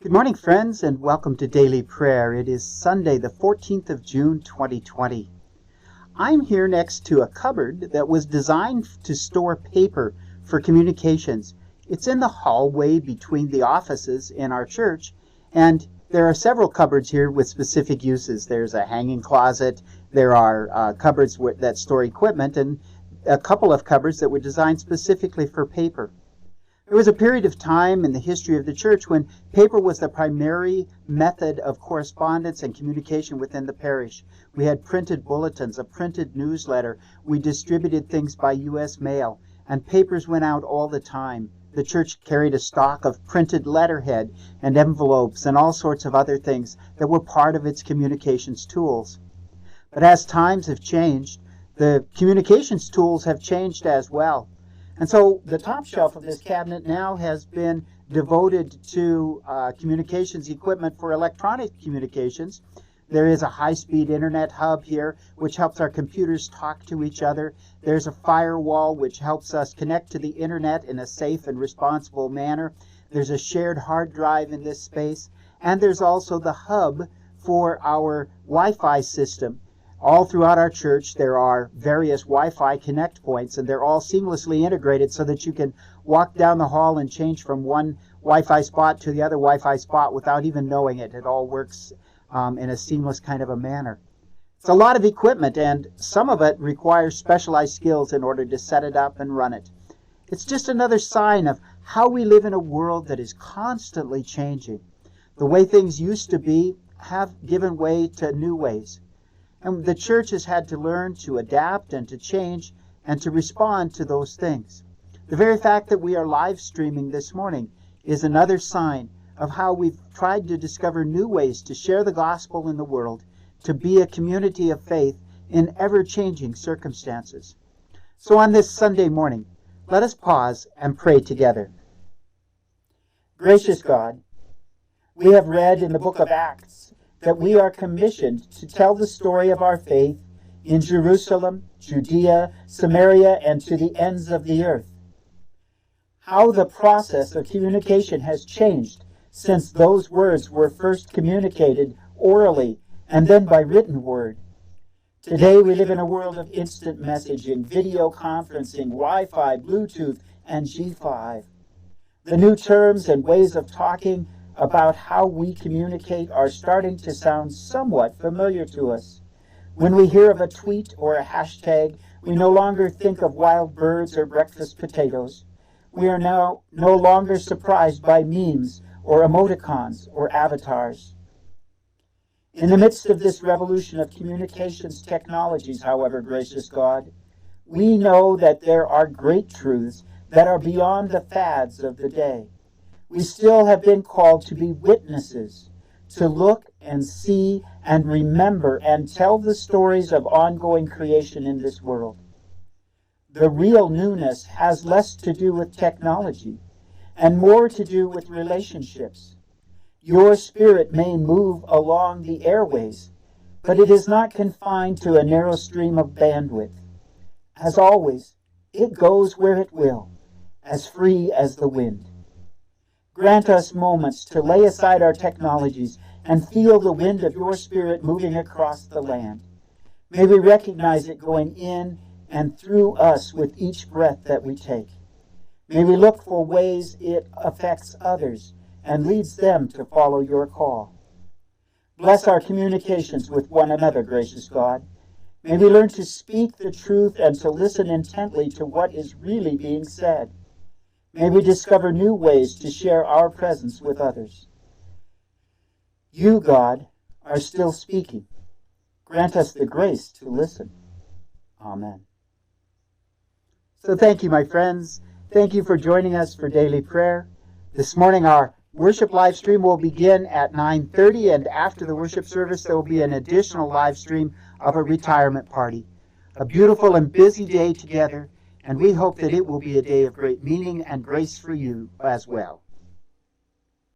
Good morning, friends, and welcome to Daily Prayer. It is Sunday, the 14th of June, 2020. I'm here next to a cupboard that was designed to store paper for communications. It's in the hallway between the offices in our church, and there are several cupboards here with specific uses. There's a hanging closet, there are cupboards that store equipment, and a couple of cupboards that were designed specifically for paper. There was a period of time in the history of the church when paper was the primary method of correspondence and communication within the parish. We had printed bulletins, a printed newsletter. We distributed things by U.S. mail, and papers went out all the time. The church carried a stock of printed letterhead and envelopes and all sorts of other things that were part of its communications tools. But as times have changed, the communications tools have changed as well. And so the top shelf of this cabinet now has been devoted to communications equipment for electronic communications. There is a high-speed internet hub here, which helps our computers talk to each other. There's a firewall, which helps us connect to the internet in a safe and responsible manner. There's a shared hard drive in this space. And there's also the hub for our Wi-Fi system. All throughout our church, there are various Wi-Fi connect points, and they're all seamlessly integrated so that you can walk down the hall and change from one Wi-Fi spot to the other Wi-Fi spot without even knowing it. It all works in a seamless kind of a manner. It's a lot of equipment, and some of it requires specialized skills in order to set it up and run it. It's just another sign of how we live in a world that is constantly changing. The way things used to be have given way to new ways. And the church has had to learn to adapt and to change and to respond to those things. The very fact that we are live streaming this morning is another sign of how we've tried to discover new ways to share the gospel in the world, to be a community of faith in ever-changing circumstances. So on this Sunday morning, let us pause and pray together. Gracious God, we have read in the book of Acts that we are commissioned to tell the story of our faith in Jerusalem, Judea, Samaria, and to the ends of the earth. How the process of communication has changed since those words were first communicated orally and then by written word. Today we live in a world of instant messaging, video conferencing, Wi-Fi, Bluetooth, and G5. The new terms and ways of talking about how we communicate are starting to sound somewhat familiar to us. When we hear of a tweet or a hashtag, we no longer think of wild birds or breakfast potatoes. We are now no longer surprised by memes or emoticons or avatars. In the midst of this revolution of communications technologies, however, gracious God, we know that there are great truths that are beyond the fads of the day. We still have been called to be witnesses, to look and see and remember and tell the stories of ongoing creation in this world. The real newness has less to do with technology and more to do with relationships. Your Spirit may move along the airways, but it is not confined to a narrow stream of bandwidth. As always, it goes where it will, as free as the wind. Grant us moments to lay aside our technologies and feel the wind of your Spirit moving across the land. May we recognize it going in and through us with each breath that we take. May we look for ways it affects others and leads them to follow your call. Bless our communications with one another, gracious God. May we learn to speak the truth and to listen intently to what is really being said. May we discover new ways to share our presence with others. You, God, are still speaking. Grant us the grace to listen. Amen. So thank you, my friends. Thank you for joining us for daily prayer. This morning, our worship live stream will begin at 9:30, and after the worship service, there will be an additional live stream of a retirement party. A beautiful and busy day together. And we hope that it will be a day of great meaning and grace for you as well.